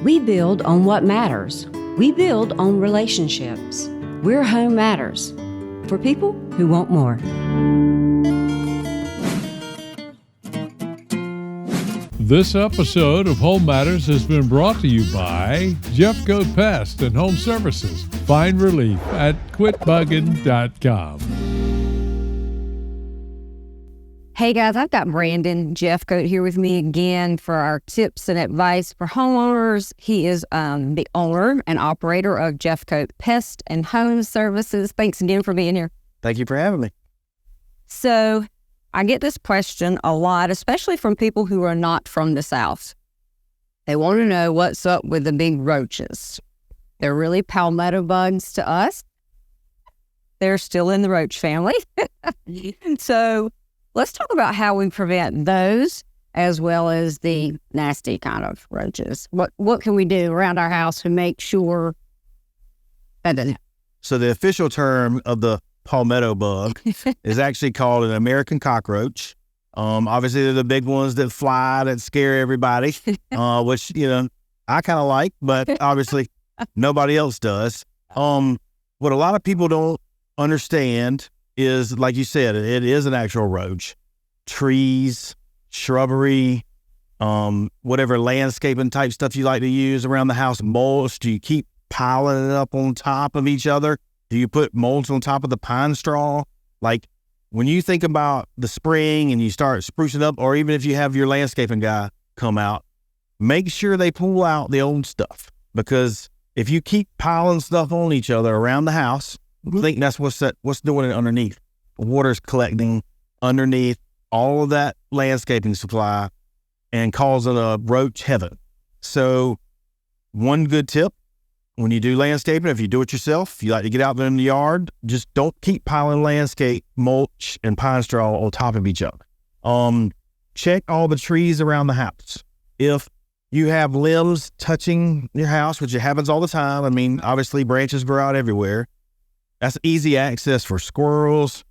We build on what matters. We build on relationships. We're Home Matters, for people who want more. This episode of Home Matters has been brought to you by Jeff Goat Pest and Home Services. Find relief at quitbugging.com. Hey guys, I've got Brandon Jeffcoat here with me again for our tips and advice for homeowners. He is the owner and operator of Jeffcoat Pest and Home Services. Thanks again for being here. Thank you for having me. So I get this question a lot, especially from people who are not from the South. They want to know what's up with the big roaches. They're really palmetto bugs to us. They're still in the roach family. So let's talk about how we prevent those as well as the nasty kind of roaches. What can we do around our house to make sure that doesn't happen? So the official term of the palmetto bug is actually called an American cockroach. Obviously, they're the big ones that fly, that scare everybody, which, I kind of like, but obviously nobody else does. What a lot of people don't understand is, like you said, it is an actual roach. Trees, shrubbery, whatever landscaping type stuff you like to use around the house, mulch. Do you keep piling it up on top of each other? Do you put mulch on top of the pine straw? Like when you think about the spring and you start sprucing up, or even if you have your landscaping guy come out, make sure they pull out the old stuff. Because if you keep piling stuff on each other around the house, I think that's what's doing it underneath. Water's collecting underneath all of that landscaping supply and causing a roach heaven. So one good tip, when you do landscaping, if you do it yourself, you like to get out there in the yard, just don't keep piling landscape, mulch, and pine straw on top of each other. Check all the trees around the house. If you have limbs touching your house, which it happens all the time, I mean, obviously branches grow out everywhere. That's easy access for squirrels,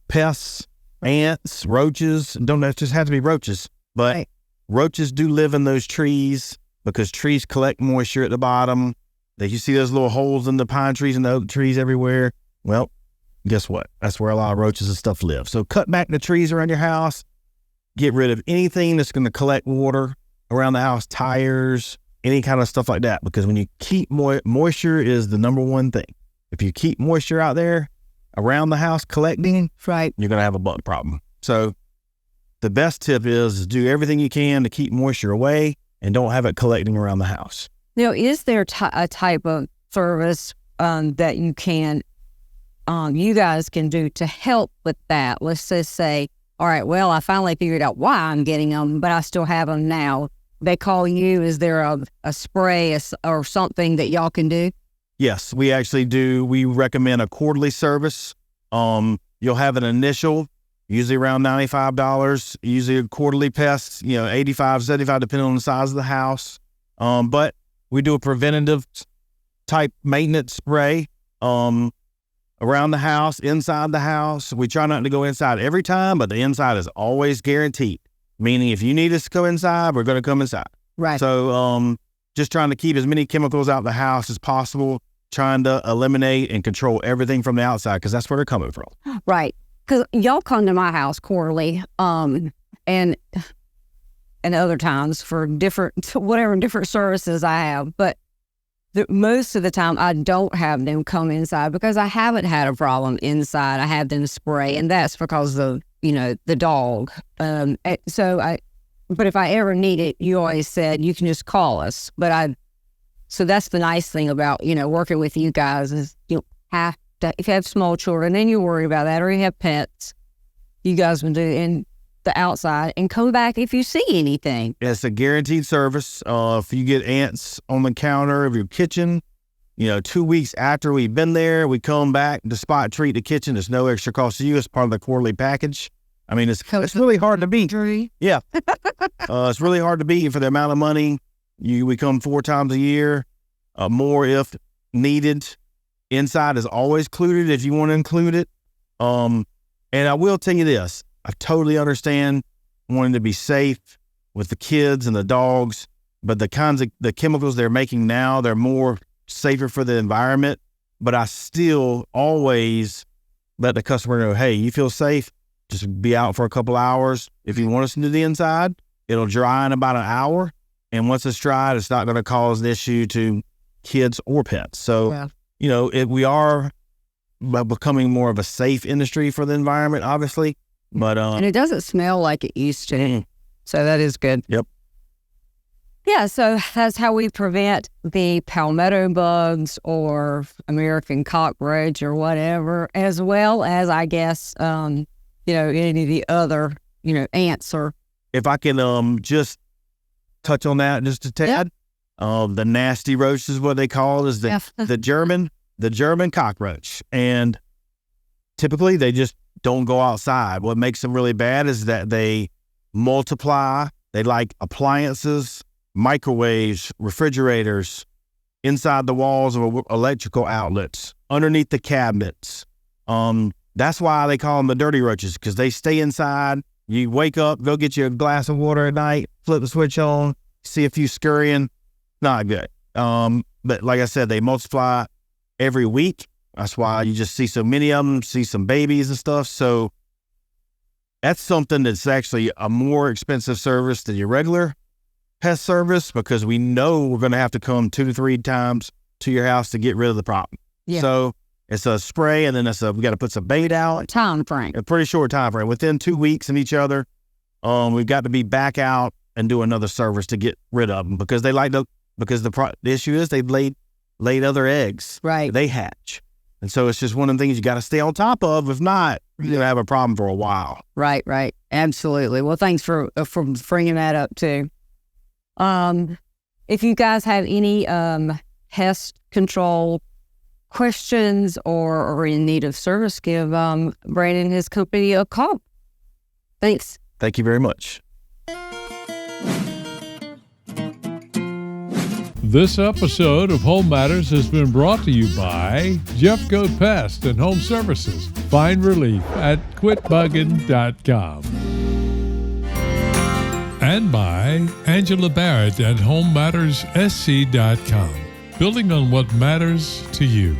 pests, ants, roaches. Don't just have to be roaches, but right. Roaches do live in those trees because trees collect moisture at the bottom. You see those little holes in the pine trees and the oak trees everywhere. Well, guess what? That's where a lot of roaches and stuff live. So cut back the trees around your house. Get rid of anything that's going to collect water around the house, tires, any kind of stuff like that. Because when you keep moisture is the number one thing. If you keep moisture out there around the house collecting, right, you're going to have a bug problem. So the best tip is do everything you can to keep moisture away and don't have it collecting around the house. Now, is there a type of service that you guys can do to help with that? Let's just say, all right, well, I finally figured out why I'm getting them, but I still have them now. They call you. Is there a spray or something that y'all can do? Yes, we actually do. We recommend a quarterly service. You'll have an initial, usually around $95, usually a quarterly pest, $85, $75, depending on the size of the house. But we do a preventative type maintenance spray around the house, inside the house. We try not to go inside every time, but the inside is always guaranteed. Meaning if you need us to go inside, we're going to come inside. Right. So just trying to keep as many chemicals out of the house as possible, trying to eliminate and control everything from the outside, because that's where they're coming from. Right. Because y'all come to my house quarterly and other times for different services I have. But most of the time I don't have them come inside because I haven't had a problem inside. I have them spray, and that's because of, the dog. But if I ever need it, you always said you can just call us. So that's the nice thing about, working with you guys is you have to, if you have small children, then you worry about that, or you have pets, you guys will do in the outside and come back if you see anything. It's a guaranteed service. If you get ants on the counter of your kitchen, 2 weeks after we've been there, we come back to spot treat the kitchen. There's no extra cost to you. It's part of the quarterly package. I mean, it's really hard to beat. Yeah. It's really hard to beat for the amount of money. We come 4 times a year, more if needed. Inside is always included if you want to include it. And I will tell you this, I totally understand wanting to be safe with the kids and the dogs, but the kinds of the chemicals they're making now, they're more safer for the environment. But I still always let the customer know, hey, you feel safe, just be out for a couple hours. If you want us to do the inside, it'll dry in about an hour. And once it's dried, it's not going to cause an issue to kids or pets. So, we are becoming more of a safe industry for the environment, obviously. But and it doesn't smell like it used to. So that is good. Yep. Yeah, so that's how we prevent the palmetto bugs or American cockroach or whatever, as well as, I guess, any of the other, ants or. If I can just touch on that just a tad. Yep. The nasty roach is what they call it, is the German cockroach. And typically they just don't go outside. What makes them really bad is that they multiply. They like appliances, microwaves, refrigerators, inside the walls of electrical outlets, underneath the cabinets. That's why they call them the dirty roaches, because they stay inside. You wake up, go get you a glass of water at night, flip the switch on, see a few scurrying. Not good. But like I said, they multiply every week. That's why you just see so many of them, see some babies and stuff. So that's something that's actually a more expensive service than your regular pest service, because we know we're going to have to come 2 to 3 times to your house to get rid of the problem. Yeah. So it's a spray, and then we got to put some bait out. Time frame. A pretty short time frame. Within 2 weeks of each other, we've got to be back out and do another service to get rid of them, because the issue is they've laid other eggs. Right. They hatch. And so it's just one of the things you got to stay on top of. If not, you're going to have a problem for a while. Right. Absolutely. Well, thanks for bringing that up too. If you guys have any pest control questions or in need of service, give Brandon and his company a call. Thanks. Thank you very much. This episode of Home Matters has been brought to you by Jeff Goat Pest and Home Services. Find relief at quitbugging.com. And by Angela Barrett at HomeMattersSC.com. Building on what matters to you.